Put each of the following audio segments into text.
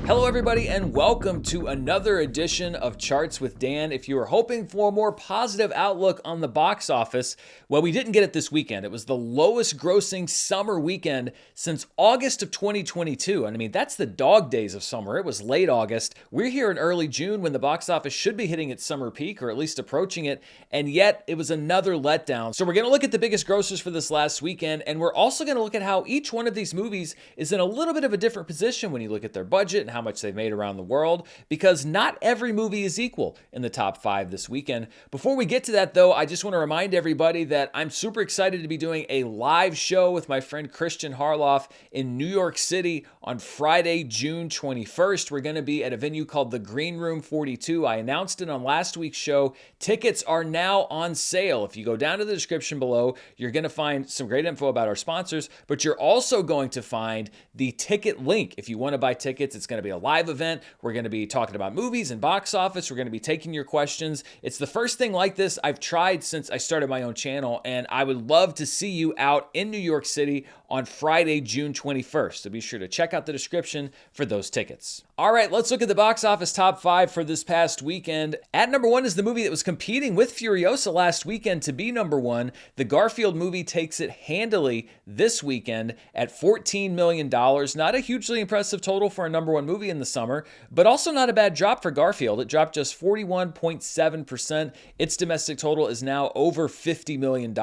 Hello, everybody, and welcome to another edition of Charts with Dan. If you were hoping for a more positive outlook on the box office, well, we didn't get it this weekend. It was the lowest grossing summer weekend since August of 2022. And I mean, that's the dog days of summer. It was late August. We're here in early June when the box office should be hitting its summer peak, or at least approaching it. And yet it was another letdown. So we're going to look at the biggest grossers for this last weekend. And we're also going to look at how each one of these movies is in a little bit of a different position when you look at their budget and how much they've made around the world, because not every movie is equal in the top 5 this weekend. Before we get to that, though, I just want to remind everybody that I'm super excited to be doing a live show with my friend Christian Harloff in New York City on Friday, June 21st. We're going to be at a venue called the Green Room 42. I announced it on last week's show. Tickets are now on sale. If you go down to the description below, you're going to find some great info about our sponsors, but you're also going to find the ticket link. If you want to buy tickets, it's going to be a live event. We're going to be talking about movies and box office. We're going to be taking your questions. It's the first thing like this I've tried since I started my own channel, and I would love to see you out in New York City on Friday, June 21st. So be sure to check out the description for those tickets. All right, let's look at the box office top 5 for this past weekend. At number 1 is the movie that was competing with Furiosa last weekend to be number 1. The Garfield movie takes it handily this weekend at $14 million. Not a hugely impressive total for a number 1 movie in the summer, but also not a bad drop for Garfield. It dropped just 41.7%. Its domestic total is now over $50 million.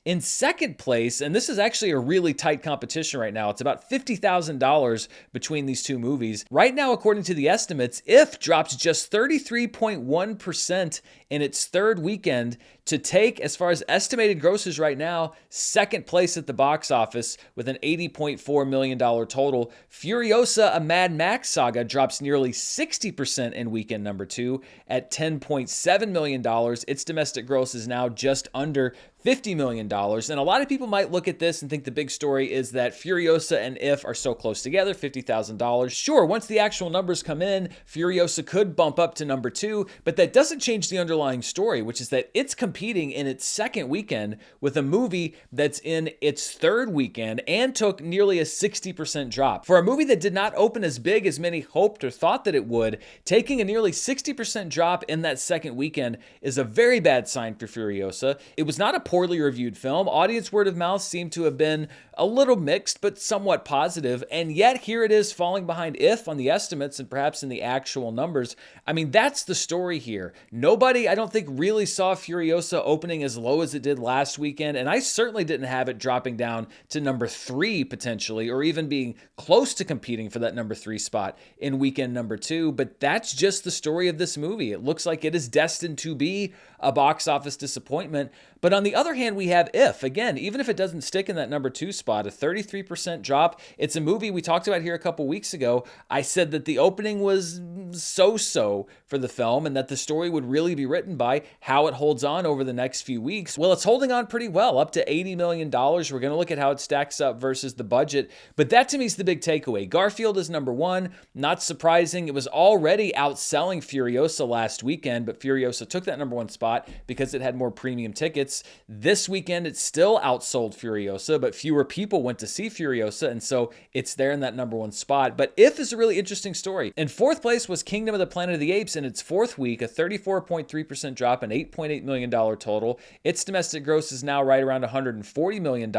In second place, and this is actually a really tight competition right now, it's about $50,000 between these two movies. Right now, according to the estimates, IF drops just 33.1% in its third weekend to take, as far as estimated grosses right now, second place at the box office with an $80.4 million total. Furiosa, a Mad Max Saga, drops nearly 60% in weekend number 2 at $10.7 million. Its domestic gross is now just under $50 million. And a lot of people might look at this and think the big story is that Furiosa and IF are so close together, $50,000. Sure, once the actual numbers come in, Furiosa could bump up to number 2, but that doesn't change the underlying story, which is that it's competing in its second weekend with a movie that's in its third weekend and took nearly a 60% drop. For a movie that did not open as big as many hoped or thought that it would, taking a nearly 60% drop in that second weekend is a very bad sign for Furiosa. It was not a poorly reviewed film. Audience word of mouth seemed to have been a little mixed, but somewhat positive. And yet here it is falling behind IF on the estimates and perhaps in the actual numbers. I mean, that's the story here. Nobody, I don't think, really saw Furiosa opening as low as it did last weekend. And I certainly didn't have it dropping down to number 3 potentially, or even being close to competing for that number 3 spot in weekend number 2. But that's just the story of this movie. It looks like it is destined to be a box office disappointment. But on the other hand, we have IF. Again, even if it doesn't stick in that number 2 spot, a 33% drop. It's a movie we talked about here a couple weeks ago. I said that the opening was so-so for the film and that the story would really be written by how it holds on over the next few weeks. Well, it's holding on pretty well, up to $80 million. We're going to look at how it stacks up versus the budget. But that to me is the big takeaway. Garfield is number 1. Not surprising. It was already outselling Furiosa last weekend, but Furiosa took that number 1 spot because it had more premium tickets. This weekend, it still outsold Furiosa, but fewer people went to see Furiosa, and so it's there in that number 1 spot. But IF is a really interesting story. In fourth place was Kingdom of the Planet of the Apes in its fourth week, a 34.3% drop, an $8.8 million total. Its domestic gross is now right around $140 million.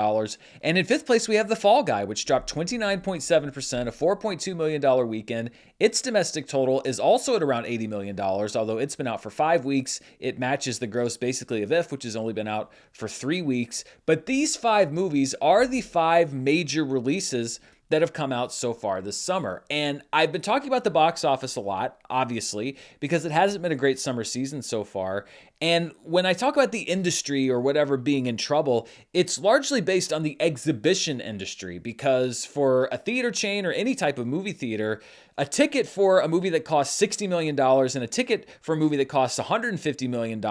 And in fifth place, we have The Fall Guy, which dropped 29.7%, a $4.2 million weekend. Its domestic total is also at around $80 million, although it's been out for 5 weeks. It matches the gross basically of IF, which has only been out for 3 weeks. But these 5 movies are the 5 major releases that have come out so far this summer. And I've been talking about the box office a lot, obviously, because it hasn't been a great summer season so far. And when I talk about the industry or whatever being in trouble, it's largely based on the exhibition industry, because for a theater chain or any type of movie theater, a ticket for a movie that costs $60 million and a ticket for a movie that costs $150 million,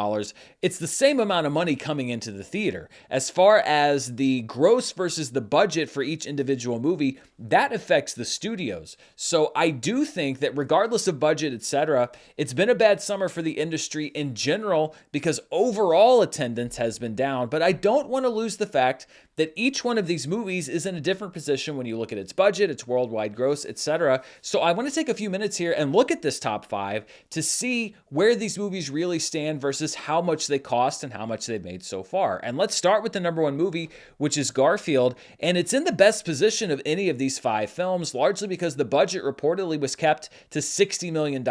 it's the same amount of money coming into the theater. As far as the gross versus the budget for each individual movie, that affects the studios. So I do think that regardless of budget, etc., it's been a bad summer for the industry in general, because overall attendance has been down, but I don't want to lose the fact that each one of these movies is in a different position when you look at its budget, its worldwide gross, etc. So I want to take a few minutes here and look at this top 5 to see where these movies really stand versus how much they cost and how much they've made so far. And let's start with the number 1 movie, which is Garfield, and it's in the best position of any of these 5 films, largely because the budget reportedly was kept to $60 million.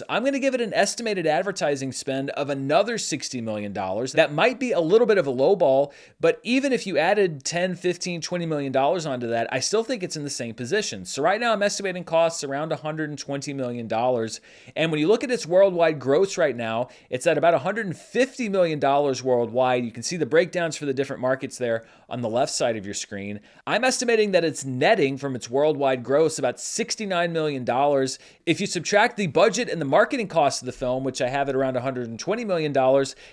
I'm going to give it an estimated advertising spend of another $60 million. That might be a little bit of a low ball, but even if you added 10, 15, $20 million onto that, I still think it's in the same position. So right now I'm estimating costs around $120 million. And when you look at its worldwide gross right now, it's at about $150 million worldwide. You can see the breakdowns for the different markets there on the left side of your screen. I'm estimating that it's netting from its worldwide gross about $69 million. If you subtract the budget and the marketing costs of the film, which I have at around $120 million,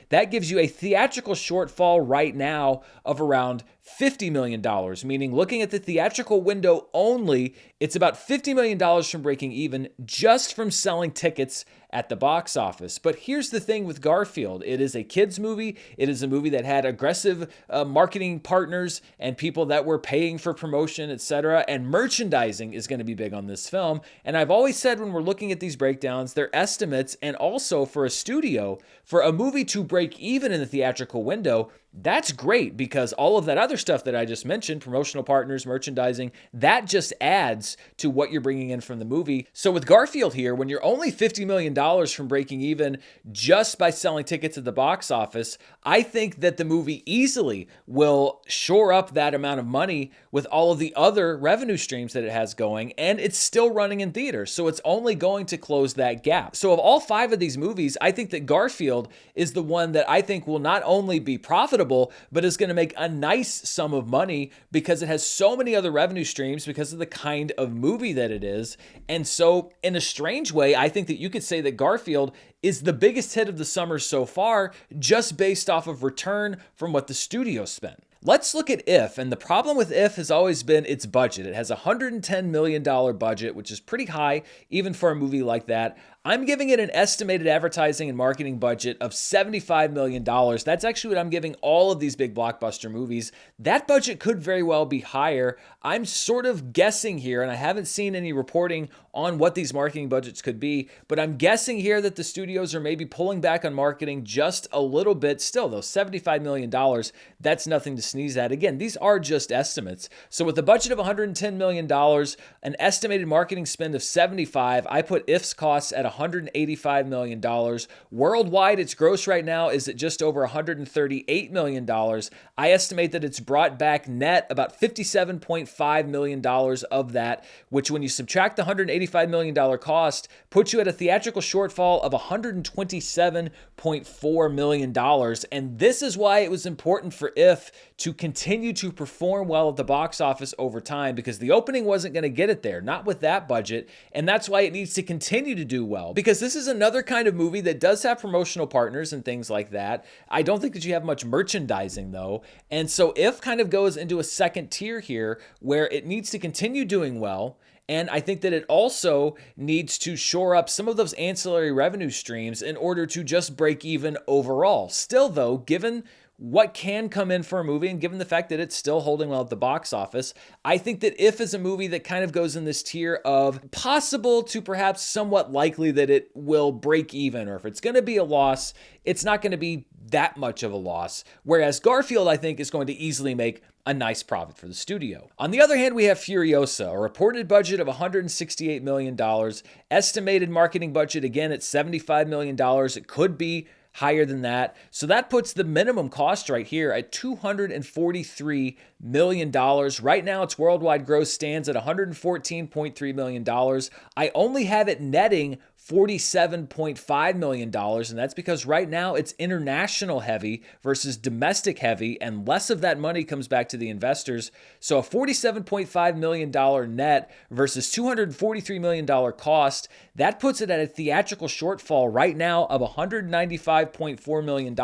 that gives you a theatrical shortfall right now of around $50 million, meaning looking at the theatrical window only, it's about $50 million from breaking even just from selling tickets at the box office. But here's the thing with Garfield. It is a kids movie. It is a movie that had aggressive marketing partners and people that were paying for promotion, etc. And merchandising is going to be big on this film. And I've always said when we're looking at these breakdowns, they're estimates, and also for a studio, for a movie to break even in the theatrical window, that's great because all of that other stuff that I just mentioned, promotional partners, merchandising, that just adds to what you're bringing in from the movie. So with Garfield here, when you're only $50 million from breaking even just by selling tickets at the box office, I think that the movie easily will shore up that amount of money with all of the other revenue streams that it has going, and it's still running in theaters. So it's only going to close that gap. So of all 5 of these movies, I think that Garfield is the one that I think will not only be profitable, but is going to make a nice sum of money because it has so many other revenue streams because of the kind of movie that it is. And so in a strange way, I think that you could say that Garfield is the biggest hit of the summer so far, just based off of return from what the studio spent. Let's look at IF, and the problem with IF has always been its budget. It has a $110 million budget, which is pretty high, even for a movie like that. I'm giving it an estimated advertising and marketing budget of $75 million. That's actually what I'm giving all of these big blockbuster movies. That budget could very well be higher. I'm sort of guessing here, and I haven't seen any reporting on what these marketing budgets could be, but I'm guessing here that the studios are maybe pulling back on marketing just a little bit. Still, though, $75 million, that's nothing to sneeze at. Again, these are just estimates. So with a budget of $110 million, an estimated marketing spend of $75, I put IF's costs at $185 million. Worldwide, its gross right now is at just over $138 million. I estimate that it's brought back net about $57.5 million of that, which when you subtract the $185 million cost, puts you at a theatrical shortfall of $127.4 million. And this is why it was important for IF to continue to perform well at the box office over time, because the opening wasn't going to get it there, not with that budget. And that's why it needs to continue to do well, because this is another kind of movie that does have promotional partners and things like that. I don't think that you have much merchandising though. And so IF kind of goes into a second tier here where it needs to continue doing well. And I think that it also needs to shore up some of those ancillary revenue streams in order to just break even overall. Still though, given what can come in for a movie, and given the fact that it's still holding well at the box office, I think that IF is a movie that kind of goes in this tier of possible to perhaps somewhat likely that it will break even, or if it's going to be a loss, it's not going to be that much of a loss. Whereas Garfield, I think, is going to easily make a nice profit for the studio. On the other hand, we have Furiosa, a reported budget of $168 million, estimated marketing budget again at $75 million. It could be higher than that. So that puts the minimum cost right here at $243 million. Right now, its worldwide gross stands at $114.3 million. I only have it netting $47.5 million, and that's because right now it's international heavy versus domestic heavy, and less of that money comes back to the investors. So a $47.5 million net versus $243 million cost, that puts it at a theatrical shortfall right now of $195.4 million,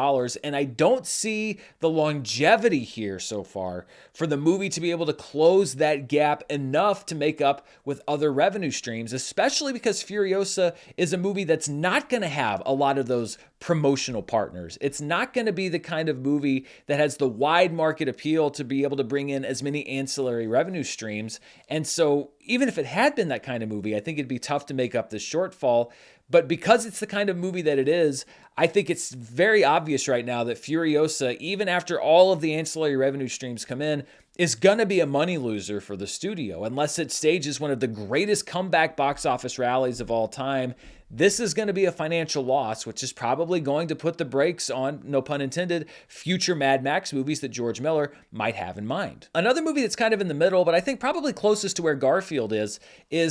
and I don't see the longevity here so far for the movie to be able to close that gap enough to make up with other revenue streams, especially because Furiosa is a movie that's not going to have a lot of those promotional partners. It's not going to be the kind of movie that has the wide market appeal to be able to bring in as many ancillary revenue streams. And so even if it had been that kind of movie, I think it'd be tough to make up this shortfall. But because it's the kind of movie that it is, I think it's very obvious right now that Furiosa, even after all of the ancillary revenue streams come in, is going to be a money loser for the studio. Unless it stages one of the greatest comeback box office rallies of all time, this is going to be a financial loss, which is probably going to put the brakes on, no pun intended, future Mad Max movies that George Miller might have in mind. Another movie that's kind of in the middle, but I think probably closest to where Garfield is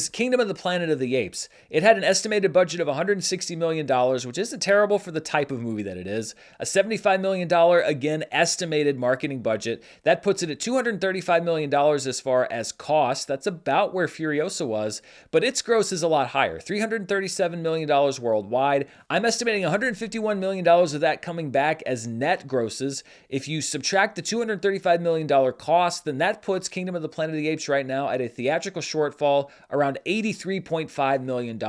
Kingdom of the Planet of the Apes. It had an estimated budget of $160 million, which isn't terrible for the type of movie that it is. A $75 million, again, estimated marketing budget. That puts it at $235 million as far as cost. That's about where Furiosa was, but its gross is a lot higher, $337 million worldwide. I'm estimating $151 million of that coming back as net grosses. If you subtract the $235 million cost, then that puts Kingdom of the Planet of the Apes right now at a theatrical shortfall around $83.5 million.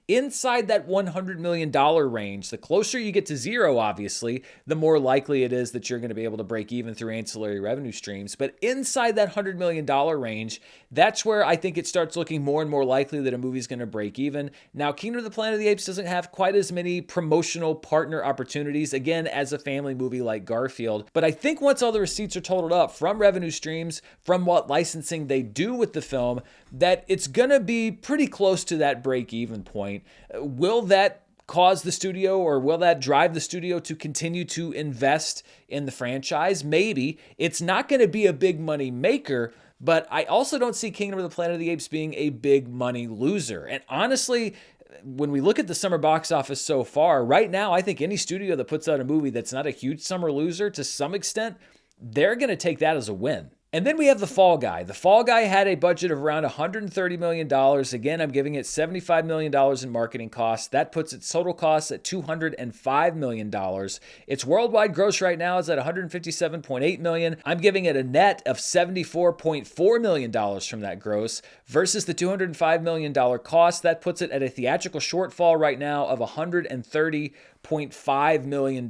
Inside that $100 million range, the closer you get to zero, obviously, the more likely it is that you're going to be able to break even through ancillary revenue streams. But inside that $100 million range, that's where I think it starts looking more and more likely that a movie's going to break even. Now, Kingdom of the Planet of the Apes doesn't have quite as many promotional partner opportunities, again, as a family movie like Garfield. But I think once all the receipts are totaled up from revenue streams, from what licensing they do with the film, that it's going to be pretty close to that break-even point. Will that cause the studio, or will that drive the studio to continue to invest in the franchise? Maybe. It's not going to be a big money maker, but I also don't see Kingdom of the Planet of the Apes being a big money loser. And honestly, when we look at the summer box office so far, right now, I think any studio that puts out a movie that's not a huge summer loser to some extent, they're going to take that as a win. And then we have The Fall Guy. The Fall Guy had a budget of around $130 million. Again, I'm giving it $75 million in marketing costs. That puts its total costs at $205 million. Its worldwide gross right now is at $157.8 million. I'm giving it a net of $74.4 million from that gross versus the $205 million cost. That puts it at a theatrical shortfall right now of $130.5 million.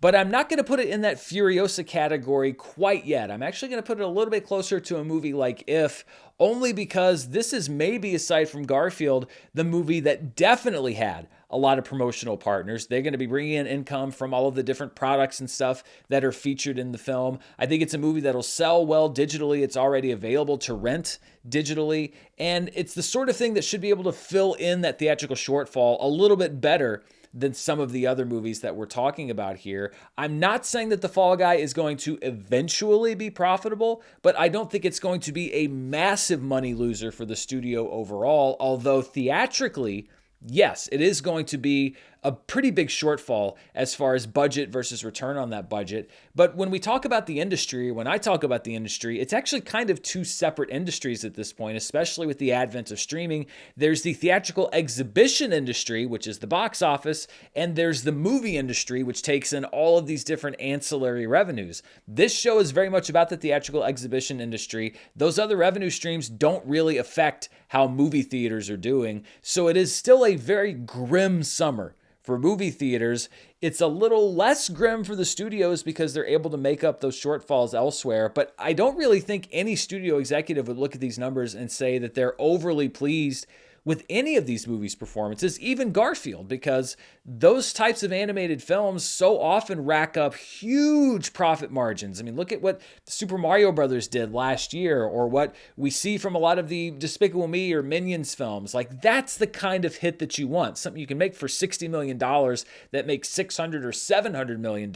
But I'm not going to put it in that Furiosa category quite yet. I'm actually going to put it a little bit closer to a movie like If, only because this is maybe, aside from Garfield, the movie that definitely had a lot of promotional partners. They're going to be bringing in income from all of the different products and stuff that are featured in the film. I think it's a movie that'll sell well digitally. It's already available to rent digitally, and it's the sort of thing that should be able to fill in that theatrical shortfall a little bit better than some of the other movies that we're talking about here. I'm not saying that The Fall Guy is going to eventually be profitable, but I don't think it's going to be a massive money loser for the studio overall, although theatrically, yes, it is going to be a pretty big shortfall as far as budget versus return on that budget. But when we talk about the industry, when I talk about the industry, it's actually kind of two separate industries at this point, especially with the advent of streaming. There's the theatrical exhibition industry, which is the box office, and there's the movie industry, which takes in all of these different ancillary revenues. This show is very much about the theatrical exhibition industry. Those other revenue streams don't really affect how movie theaters are doing. So it is still a very grim summer for movie theaters. It's a little less grim for the studios because they're able to make up those shortfalls elsewhere. But I don't really think any studio executive would look at these numbers and say that they're overly pleased with any of these movies' performances, even Garfield, because those types of animated films so often rack up huge profit margins. I mean, look at what Super Mario Brothers did last year, or what we see from a lot of the Despicable Me or Minions films. Like, that's the kind of hit that you want, something you can make for $60 million that makes $600 or $700 million.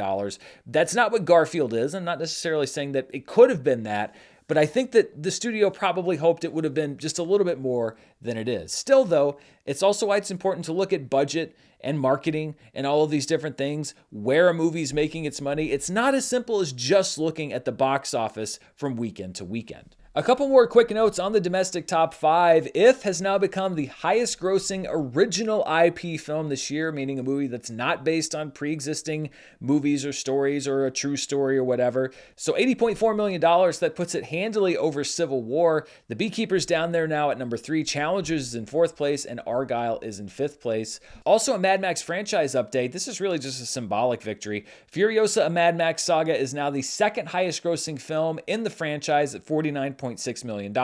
That's not what Garfield is. I'm not necessarily saying that it could have been that, but I think that the studio probably hoped it would have been just a little bit more than it is. Still, though, it's also why it's important to look at budget and marketing and all of these different things, where a movie's making its money. It's not as simple as just looking at the box office from weekend to weekend. A couple more quick notes on the domestic top 5. IF has now become the highest grossing original IP film this year, meaning a movie that's not based on pre-existing movies or stories or a true story or whatever. So $80.4 million, that puts it handily over Civil War. The Beekeeper's down there now at number 3. Challengers is in 4th place and Argyle is in 5th place. Also a Mad Max franchise update. This is really just a symbolic victory. Furiosa, a Mad Max Saga is now the second highest grossing film in the franchise at $49.6 million.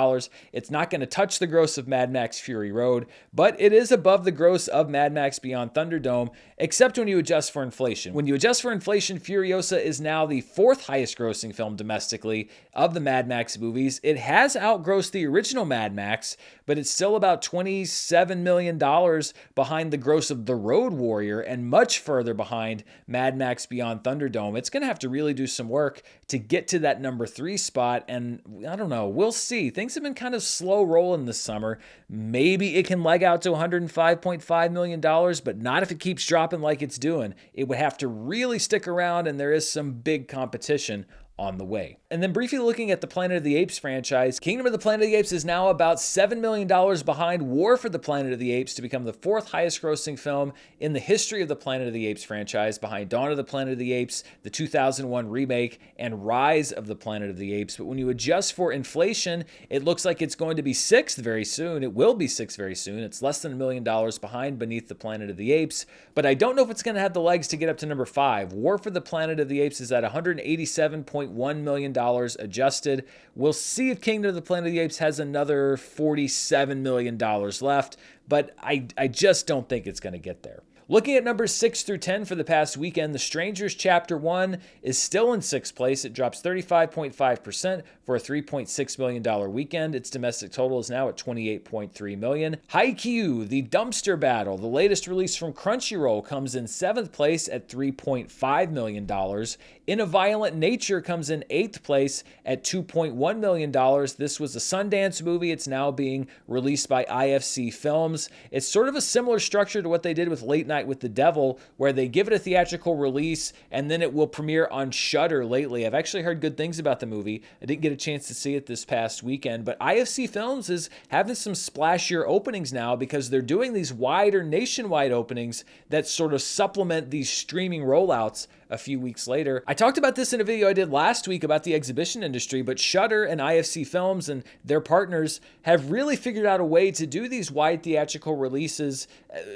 It's not going to touch the gross of Mad Max Fury Road, but it is above the gross of Mad Max Beyond Thunderdome, except when you adjust for inflation. When you adjust for inflation, Furiosa is now the 4th highest grossing film domestically of the Mad Max movies. It has outgrossed the original Mad Max, but it's still about $27 million behind the gross of The Road Warrior and much further behind Mad Max Beyond Thunderdome. It's going to have to really do some work to get to that number 3 spot, and I don't know, we'll see. Things have been kind of slow rolling this summer. Maybe it can leg out to $105.5 million, but not if it keeps dropping like it's doing. It would have to really stick around, and there is some big competition on the way. And then briefly looking at the Planet of the Apes franchise, Kingdom of the Planet of the Apes is now about $7 million behind War for the Planet of the Apes to become the 4th highest grossing film in the history of the Planet of the Apes franchise, behind Dawn of the Planet of the Apes, the 2001 remake, and Rise of the Planet of the Apes. But when you adjust for inflation, it looks like it's going to be 6th very soon. It will be 6th very soon. It's less than $1 million behind Beneath the Planet of the Apes, but I don't know if it's going to have the legs to get up to number 5. War for the Planet of the Apes is at $187.1 million adjusted. We'll see if Kingdom of the Planet of the Apes has another $47 million left, but I just don't think it's going to get there. Looking at numbers 6 through 10 for the past weekend, The Strangers Chapter 1 is still in 6th place. It drops 35.5% for a $3.6 million weekend. Its domestic total is now at $28.3 million. Haikyuu, The Dumpster Battle, the latest release from Crunchyroll, comes in 7th place at $3.5 million. In a Violent Nature comes in 8th place at $2.1 million. This was a Sundance movie. It's now being released by IFC Films. It's sort of a similar structure to what they did with Late Night with the Devil, where they give it a theatrical release and then it will premiere on Shudder lately. I've actually heard good things about the movie. I didn't get a chance to see it this past weekend, but IFC Films is having some splashier openings now because they're doing these wider nationwide openings that sort of supplement these streaming rollouts a few weeks later. I talked about this in a video I did last week about the exhibition industry, but Shudder and IFC Films and their partners have really figured out a way to do these wide theatrical releases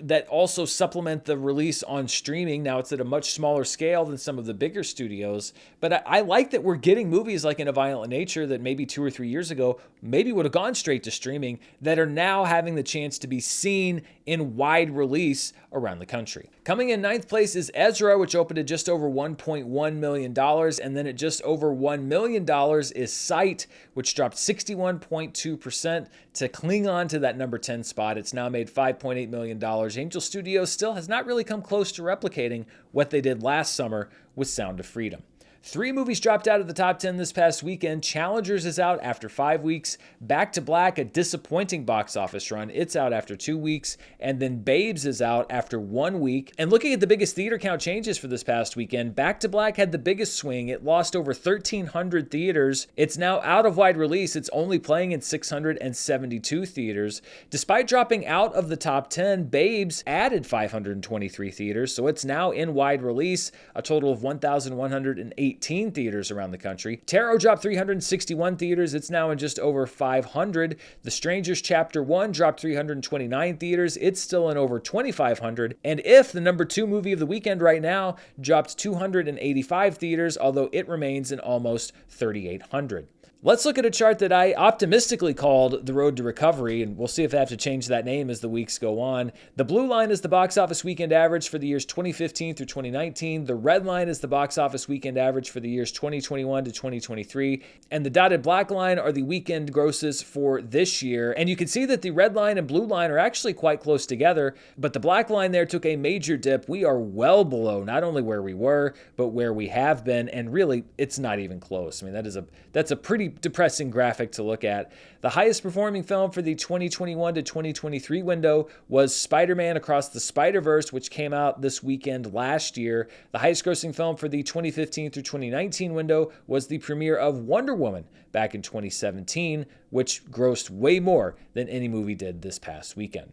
that also supplement the release on streaming. Now it's at a much smaller scale than some of the bigger studios, but I like that we're getting movies like In a Violent Nature that maybe 2 or 3 years ago maybe would have gone straight to streaming that are now having the chance to be seen in wide release around the country. Coming in 9th place is Ezra, which opened at just over $1.1 million, and then at just over $1 million is Sight, which dropped 61.2% to cling on to that number 10 spot. It's now made $5.8 million. Angel Studios still has not really come close to replicating what they did last summer with Sound of Freedom. 3 movies dropped out of the top 10 this past weekend. Challengers is out after 5 weeks. Back to Black, a disappointing box office run. It's out after 2 weeks. And then Babes is out after 1 week. And looking at the biggest theater count changes for this past weekend, Back to Black had the biggest swing. It lost over 1,300 theaters. It's now out of wide release. It's only playing in 672 theaters. Despite dropping out of the top 10, Babes added 523 theaters, so it's now in wide release, a total of 1,108 theaters around the country. Tarot dropped 361 theaters. It's now in just over 500. The Strangers Chapter 1 dropped 329 theaters. It's still in over 2,500. And If, the number 2 movie of the weekend right now, dropped 285 theaters, although it remains in almost 3,800. Let's look at a chart that I optimistically called The Road to Recovery, and we'll see if I have to change that name as the weeks go on. The blue line is the box office weekend average for the years 2015 through 2019. The red line is the box office weekend average for the years 2021 to 2023. And the dotted black line are the weekend grosses for this year. And you can see that the red line and blue line are actually quite close together, but the black line there took a major dip. We are well below not only where we were, but where we have been, and really, it's not even close. I mean, that's a pretty pretty depressing graphic to look at. The highest performing film for the 2021 to 2023 window was Spider-Man Across the Spider-Verse, which came out this weekend last year. The highest grossing film for the 2015 through 2019 window was the premiere of Wonder Woman back in 2017, which grossed way more than any movie did this past weekend.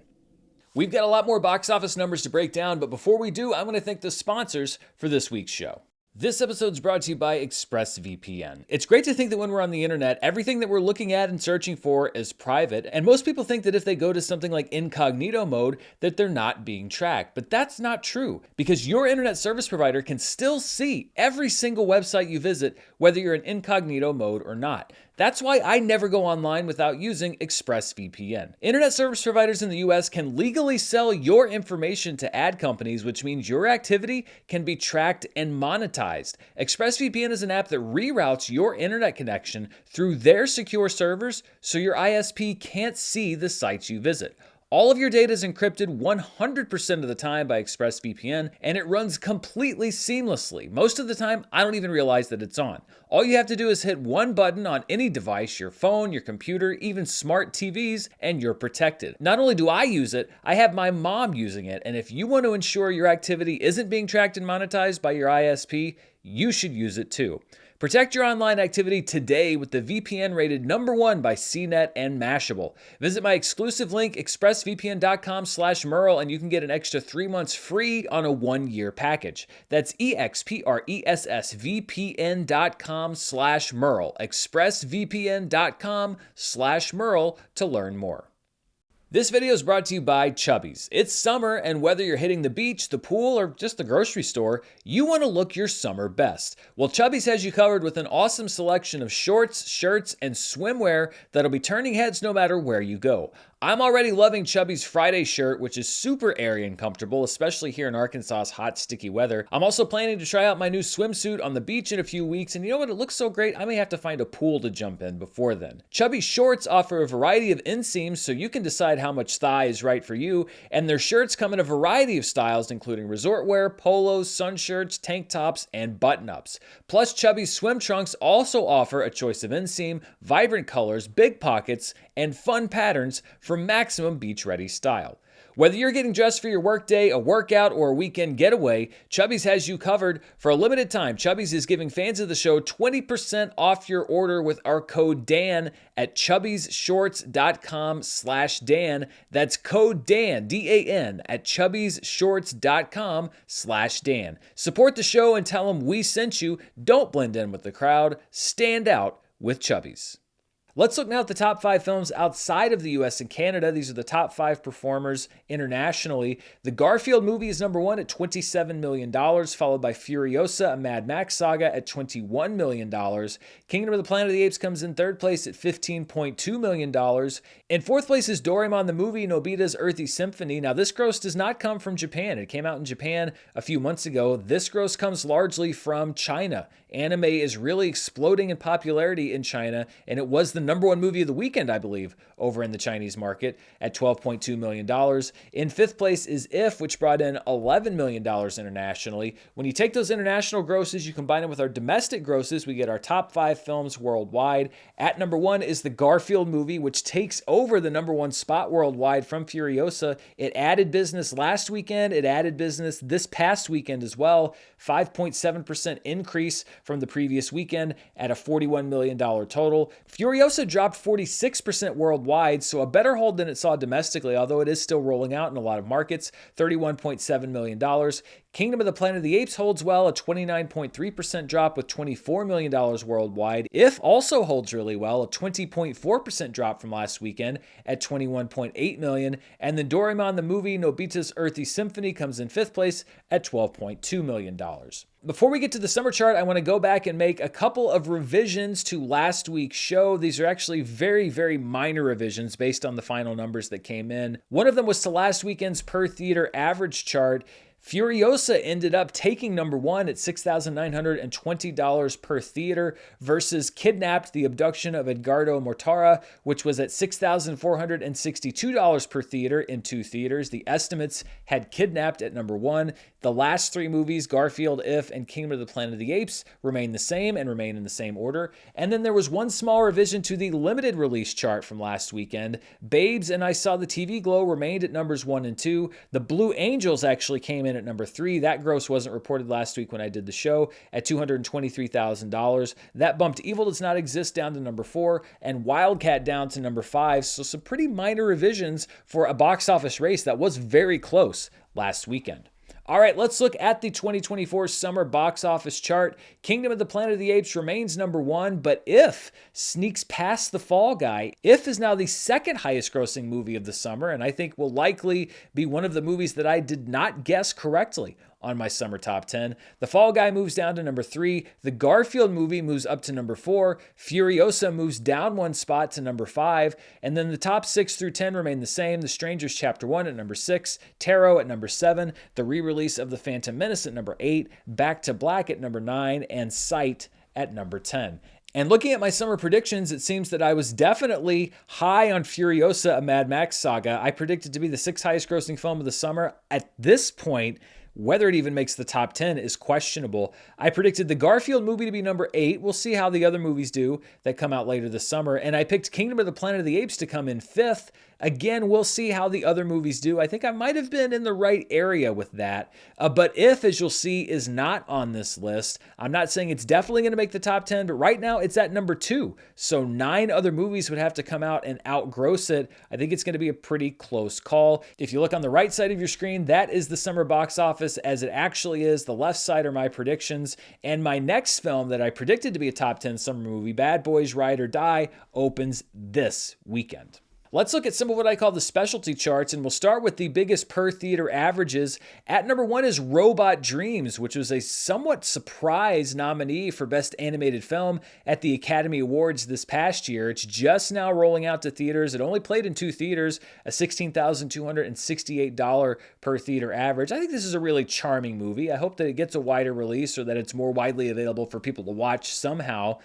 We've got a lot more box office numbers to break down, but before we do, I'm going to thank the sponsors for this week's show. This episode is brought to you by ExpressVPN. It's great to think that when we're on the internet, everything that we're looking at and searching for is private, and most people think that if they go to something like incognito mode, that they're not being tracked. But that's not true, because your internet service provider can still see every single website you visit, whether you're in incognito mode or not. That's why I never go online without using ExpressVPN. Internet service providers in the US can legally sell your information to ad companies, which means your activity can be tracked and monetized. ExpressVPN is an app that reroutes your internet connection through their secure servers so your ISP can't see the sites you visit. All of your data is encrypted 100% of the time by ExpressVPN, and it runs completely seamlessly. Most of the time, I don't even realize that it's on. All you have to do is hit one button on any device, your phone, your computer, even smart TVs, and you're protected. Not only do I use it, I have my mom using it, and if you want to ensure your activity isn't being tracked and monetized by your ISP, you should use it too. Protect your online activity today with the VPN rated #1 by CNET and Mashable. Visit my exclusive link, expressvpn.com/Murrell, and you can get an extra 3 months free on a 1-year package. That's expressvpn.com/Murrell, expressvpn.com/Murrell to learn more. This video is brought to you by Chubbies. It's summer, and whether you're hitting the beach, the pool, or just the grocery store, you want to look your summer best. Well, Chubbies has you covered with an awesome selection of shorts, shirts, and swimwear that'll be turning heads no matter where you go. I'm already loving Chubbies' Friday shirt, which is super airy and comfortable, especially here in Arkansas's hot, sticky weather. I'm also planning to try out my new swimsuit on the beach in a few weeks, and you know what? It looks so great, I may have to find a pool to jump in before then. Chubbies shorts offer a variety of inseams, so you can decide how much thigh is right for you, and their shirts come in a variety of styles, including resort wear, polos, sun shirts, tank tops, and button-ups. Plus, Chubbies swim trunks also offer a choice of inseam, vibrant colors, big pockets, and fun patterns for maximum beach-ready style. Whether you're getting dressed for your workday, a workout, or a weekend getaway, Chubbies has you covered. For a limited time, Chubbies is giving fans of the show 20% off your order with our code DAN at chubbiesshorts.com/Dan. That's code DAN, D-A-N, at chubbiesshorts.com/Dan. Support the show and tell them we sent you. Don't blend in with the crowd. Stand out with Chubbies. Let's look now at the top 5 films outside of the US and Canada. These are the top 5 performers internationally. The Garfield Movie is #1 at $27 million, followed by Furiosa, a Mad Max Saga at $21 million. Kingdom of the Planet of the Apes comes in 3rd place at $15.2 million. In 4th place is Doraemon the Movie, Nobita's Earthy Symphony. Now, this gross does not come from Japan. It came out in Japan a few months ago. This gross comes largely from China. Anime is really exploding in popularity in China, and it was the #1 movie of the weekend, I believe, over in the Chinese market at $12.2 million. In 5th place is IF, which brought in $11 million internationally. When you take those international grosses, you combine them with our domestic grosses, we get our top 5 films worldwide. At #1 is the Garfield Movie, which takes over the #1 spot worldwide from Furiosa. It added business last weekend. It added business this past weekend as well. 5.7% increase from the previous weekend at a $41 million total. Furiosa dropped 46% worldwide, so a better hold than it saw domestically, although it is still rolling out in a lot of markets, $31.7 million. Kingdom of the Planet of the Apes holds well, a 29.3% drop with $24 million worldwide. IF also holds really well, a 20.4% drop from last weekend at $21.8 million. And then Doraemon the Movie, Nobita's Earthy Symphony comes in 5th place at $12.2 million. Before we get to the summer chart, I want to go back and make a couple of revisions to last week's show. These are actually very, very minor revisions based on the final numbers that came in. One of them was to last weekend's per theater average chart. Furiosa ended up taking number one at $6,920 per theater versus Kidnapped: The Abduction of Edgardo Mortara, which was at $6,462 per theater in 2 theaters. The estimates had Kidnapped at number one. The last 3 movies, Garfield, IF, and Kingdom of the Planet of the Apes, remain the same and remain in the same order. And then there was one small revision to the limited release chart from last weekend. Babes and I Saw the TV Glow remained at numbers 1 and 2. The Blue Angels actually came in at number 3. That gross wasn't reported last week when I did the show at $223,000. That bumped Evil Does Not Exist down to number 4 and Wildcat down to number 5. So some pretty minor revisions for a box office race that was very close last weekend. All right, let's look at the 2024 summer box office chart. Kingdom of the Planet of the Apes remains number 1, but IF sneaks past The Fall Guy. IF is now the second highest grossing movie of the summer, and I think will likely be one of the movies that I did not guess correctly on my summer top 10. The Fall Guy moves down to number 3. The Garfield Movie moves up to number 4. Furiosa moves down 1 spot to number 5. And then the top 6 through 10 remain the same. The Strangers Chapter 1 at number 6. Tarot at number 7. The re-release of The Phantom Menace at number 8. Back to Black at number 9. And Sight at number 10. And looking at my summer predictions, it seems that I was definitely high on Furiosa, a Mad Max Saga. I predicted to be the 6th highest grossing film of the summer. At this point, whether it even makes the top 10 is questionable. I predicted the Garfield Movie to be number 8. We'll see how the other movies do that come out later this summer. And I picked Kingdom of the Planet of the Apes to come in 5th. Again, we'll see how the other movies do. I think I might have been in the right area with that. But IF, as you'll see, is not on this list. I'm not saying it's definitely going to make the top 10, but right now it's at number 2. So 9 other movies would have to come out and outgross it. I think it's going to be a pretty close call. If you look on the right side of your screen, that is the summer box office as it actually is. The left side are my predictions. And my next film that I predicted to be a top 10 summer movie, Bad Boys Ride or Die, opens this weekend. Let's look at some of what I call the specialty charts, and we'll start with the biggest per theater averages. At number 1 is Robot Dreams, which was a somewhat surprise nominee for Best Animated Film at the Academy Awards this past year. It's just now rolling out to theaters. It only played in 2 theaters, a $16,268 per theater average. I think this is a really charming movie. I hope that it gets a wider release or that it's more widely available for people to watch somehow.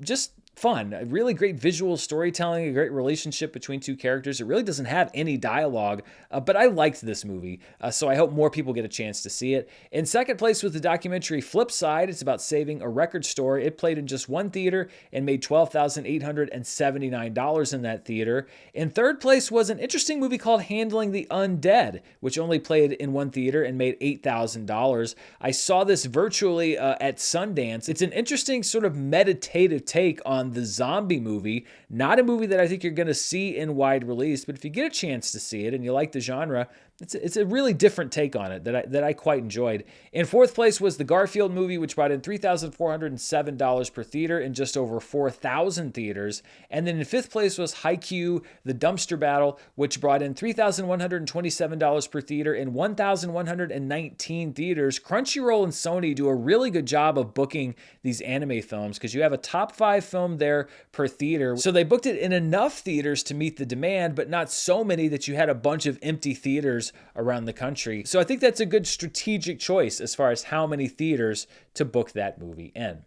Just fun, a really great visual storytelling, a great relationship between 2 characters. It really doesn't have any dialogue, but I liked this movie, so I hope more people get a chance to see it. In second place was the documentary Flip Side. It's about saving a record store. It played in just 1 theater and made $12,879 in that theater. In third place was an interesting movie called Handling the Undead, which only played in 1 theater and made $8,000. I saw this virtually at Sundance. It's an interesting sort of meditative take on the zombie movie, not a movie that I think you're going to see in wide release, but if you get a chance to see it and you like the genre, it's a really different take on it that I quite enjoyed. In fourth place was the Garfield Movie, which brought in $3,407 per theater in just over 4,000 theaters. And then in fifth place was Haikyuu, The Dumpster Battle, which brought in $3,127 per theater in 1,119 theaters. Crunchyroll and Sony do a really good job of booking these anime films because you have a top 5 film there per theater. So they booked it in enough theaters to meet the demand, but not so many that you had a bunch of empty theaters around the country. So I think that's a good strategic choice as far as how many theaters to book that movie in.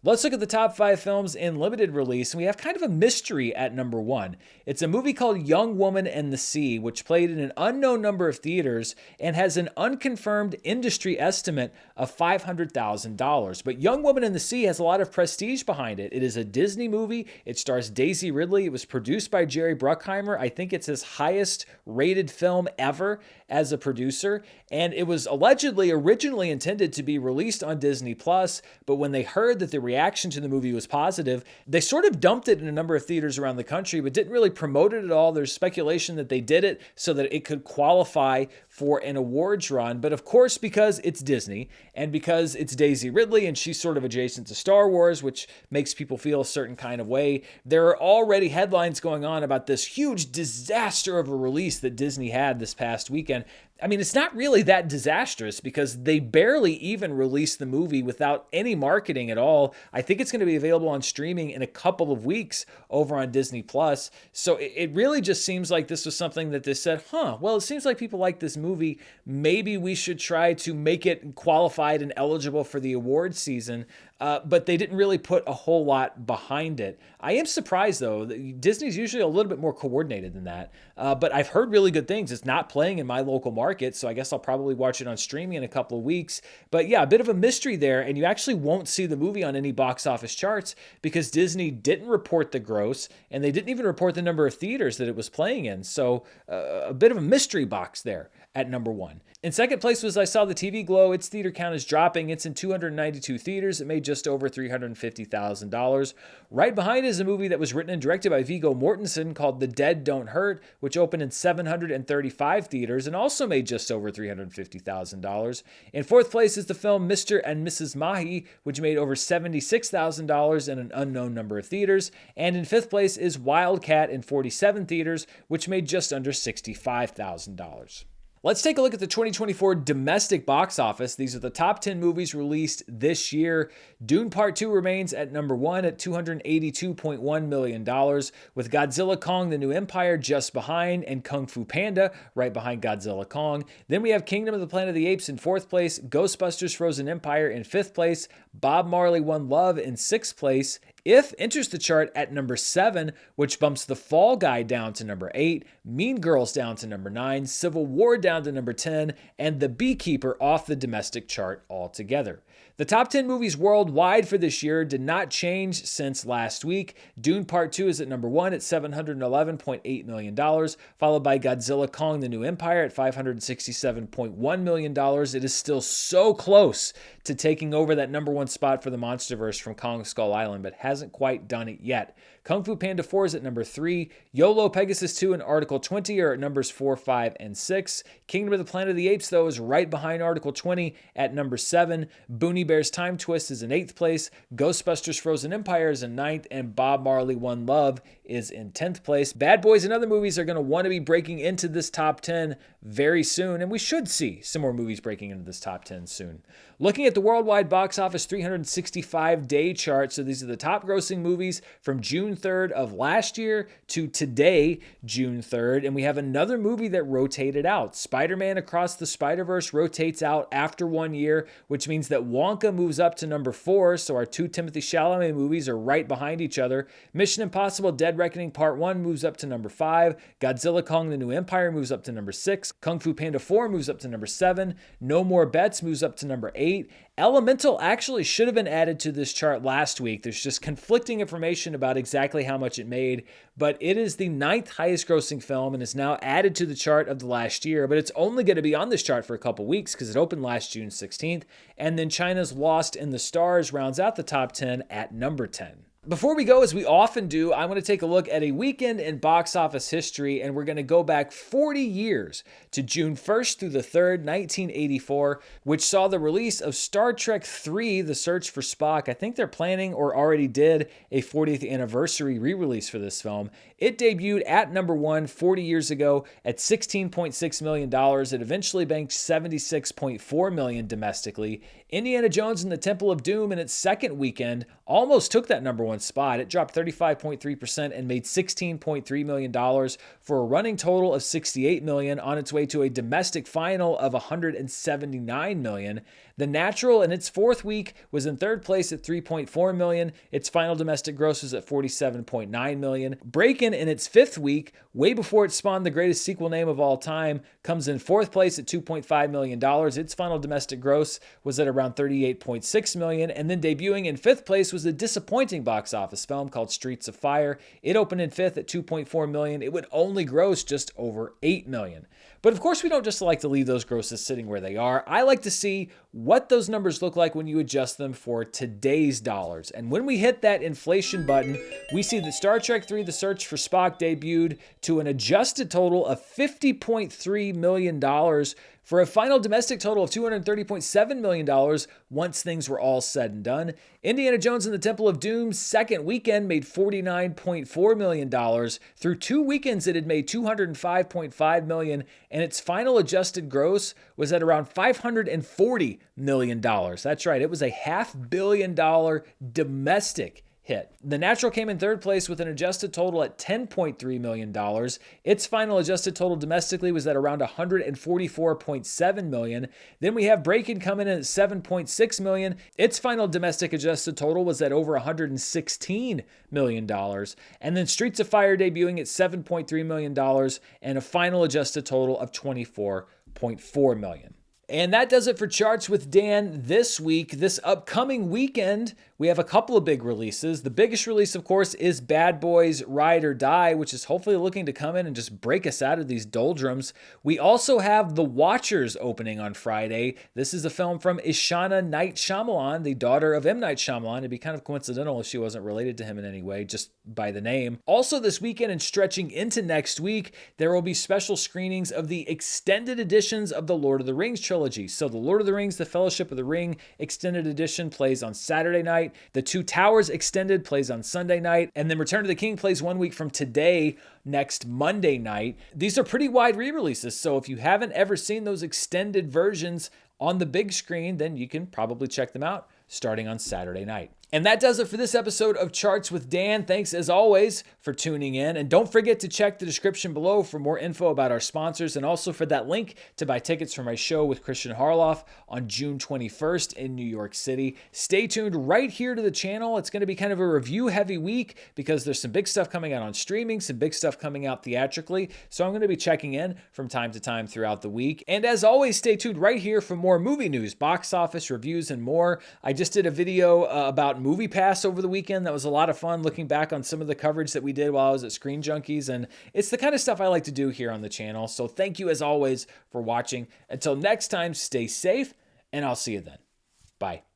Let's look at the top 5 films in limited release, and we have kind of a mystery at number 1. It's a movie called Young Woman and the Sea, which played in an unknown number of theaters and has an unconfirmed industry estimate of $500,000. But Young Woman and the Sea has a lot of prestige behind it. It is a Disney movie. It stars Daisy Ridley. It was produced by Jerry Bruckheimer. I think it's his highest rated film ever as a producer, and it was allegedly originally intended to be released on Disney+, but when they heard that the reaction to the movie was positive, they sort of dumped it in a number of theaters around the country, but didn't really promote it at all. There's speculation that they did it so that it could qualify for an awards run. But of course, because it's Disney and because it's Daisy Ridley and she's sort of adjacent to Star Wars, which makes people feel a certain kind of way, there are already headlines going on about this huge disaster of a release that Disney had this past weekend. I mean, it's not really that disastrous because they barely even released the movie without any marketing at all. I think it's going to be available on streaming in a couple of weeks over on Disney Plus. So it really just seems like this was something that they said, well, it seems like people like this movie. Maybe we should try to make it qualified and eligible for the award season. But they didn't really put a whole lot behind it. I am surprised, though. Disney's usually a little bit more coordinated than that. But I've heard really good things. It's not playing in my local market, so I guess I'll probably watch it on streaming in a couple of weeks. But yeah, a bit of a mystery there, and you actually won't see the movie on any box office charts because Disney didn't report the gross, and they didn't even report the number of theaters that it was playing in. So a bit of a mystery box there at number 1. In second place was I Saw the TV Glow. Its theater count is dropping. It's in 292 theaters. It made just over $350,000. Right behind is a movie that was written and directed by Viggo Mortensen called The Dead Don't Hurt, which opened in 735 theaters and also made just over $350,000. In fourth place is the film Mr. and Mrs. Mahi, which made over $76,000 in an unknown number of theaters. And in fifth place is Wildcat in 47 theaters, which made just under $65,000. Let's take a look at the 2024 domestic box office. These are the top 10 movies released this year. Dune Part 2 remains at number 1 at $282.1 million, with Godzilla Kong: The New Empire just behind, and Kung Fu Panda right behind Godzilla Kong. Then we have Kingdom of the Planet of the Apes in fourth place, Ghostbusters: Frozen Empire in fifth place, Bob Marley: One Love in sixth place. IF enters the chart at number 7, which bumps The Fall Guy down to number 8, Mean Girls down to number 9, Civil War down to number 10, and The Beekeeper off the domestic chart altogether. The top 10 movies worldwide for this year did not change since last week. Dune Part 2 is at number 1 at $711.8 million, followed by Godzilla Kong: The New Empire at $567.1 million. It is still so close to taking over that number 1 spot for the MonsterVerse from Kong Skull Island, but hasn't quite done it yet. Kung Fu Panda 4 is at number 3. YOLO, Pegasus 2, and Article 20 are at numbers 4, 5, and 6. Kingdom of the Planet of the Apes, though, is right behind Article 20 at number 7. Booney Bear's Time Twist is in 8th place. Ghostbusters: Frozen Empire is in 9th. And Bob Marley: One Love is in 10th place. Bad Boys and other movies are going to want to be breaking into this top 10 very soon, and we should see some more movies breaking into this top 10 soon. Looking at the worldwide box office 365-day chart, so these are the top grossing movies from June 3rd of last year to today, June 3rd, and we have another movie that rotated out. Spider-Man Across the Spider-Verse rotates out after 1 year, which means that Wonka moves up to number 4, so our 2 Timothée Chalamet movies are right behind each other. Mission Impossible: Dead Reckoning Part 1 moves up to number 5. Godzilla Kong: The New Empire moves up to number 6. Kung Fu Panda 4 moves up to number 7. No More Bets moves up to number 8. Elemental actually should have been added to this chart last week. There's just conflicting information about exactly how much it made, but it is the 9th highest grossing film and is now added to the chart of the last year, but it's only going to be on this chart for a couple weeks because it opened last June 16th, and then China's Lost in the Stars rounds out the top 10 at number 10. Before we go, as we often do, I want to take a look at a weekend in box office history, and we're going to go back 40 years to June 1st through the 3rd, 1984, which saw the release of Star Trek III: The Search for Spock. I think they're planning or already did a 40th anniversary re-release for this film. It debuted at number 1 40 years ago at $16.6 million. It eventually banked $76.4 million domestically. Indiana Jones and the Temple of Doom in its second weekend almost took that number 1 spot. It dropped 35.3% and made $16.3 million for a running total of $68 million on its way to a domestic final of $179 million. The Natural in its fourth week was in third place at $3.4 million. Its final domestic gross was at $47.9 million. Breakin' in its fifth week, way before it spawned the greatest sequel name of all time, comes in fourth place at $2.5 million. Its final domestic gross was at around $38.6 million. And then debuting in fifth place was a disappointing box office film called Streets of Fire. It opened in fifth at $2.4 million. It would only gross just over $8 million. But of course, we don't just like to leave those grosses sitting where they are. I like to see what those numbers look like when you adjust them for today's dollars. And when we hit that inflation button, we see that Star Trek III: The Search for Spock debuted to an adjusted total of $50.3 million for a final domestic total of $230.7 million once things were all said and done. Indiana Jones and the Temple of Doom's second weekend made $49.4 million. Through 2 weekends, it had made $205.5 million, and its final adjusted gross was at around $540 million. That's right, it was a $500 million domestic hit. The Natural came in third place with an adjusted total at $10.3 million. Its final adjusted total domestically was at around $144.7 million. Then we have Breakin' coming in at $7.6 million. Its final domestic adjusted total was at over $116 million. And then Streets of Fire debuting at $7.3 million and a final adjusted total of $24.4 million. And that does it for Charts with Dan this week. This upcoming weekend, we have a couple of big releases. The biggest release, of course, is Bad Boys Ride or Die, which is hopefully looking to come in and just break us out of these doldrums. We also have The Watchers opening on Friday. This is a film from Ishana Night Shyamalan, the daughter of M. Night Shyamalan. It'd be kind of coincidental if she wasn't related to him in any way, just by the name. Also this weekend and stretching into next week, there will be special screenings of the extended editions of the Lord of the Rings trilogy. So the Lord of the Rings, The Fellowship of the Ring extended edition plays on Saturday night. The Two Towers extended plays on Sunday night. And then Return to the King plays 1 week from today, next Monday night. These are pretty wide re-releases. So if you haven't ever seen those extended versions on the big screen, then you can probably check them out starting on Saturday night. And that does it for this episode of Charts with Dan. Thanks as always for tuning in. And don't forget to check the description below for more info about our sponsors and also for that link to buy tickets for my show with Christian Harloff on June 21st in New York City. Stay tuned right here to the channel. It's going to be kind of a review heavy week because there's some big stuff coming out on streaming, some big stuff coming out theatrically. So I'm going to be checking in from time to time throughout the week. And as always, stay tuned right here for more movie news, box office reviews, and more. I just did a video about Movie Pass over the weekend. That was a lot of fun looking back on some of the coverage that we did while I was at Screen Junkies, and it's the kind of stuff I like to do here on the channel. So thank you as always for watching. Until next time, stay safe, and I'll see you then. Bye.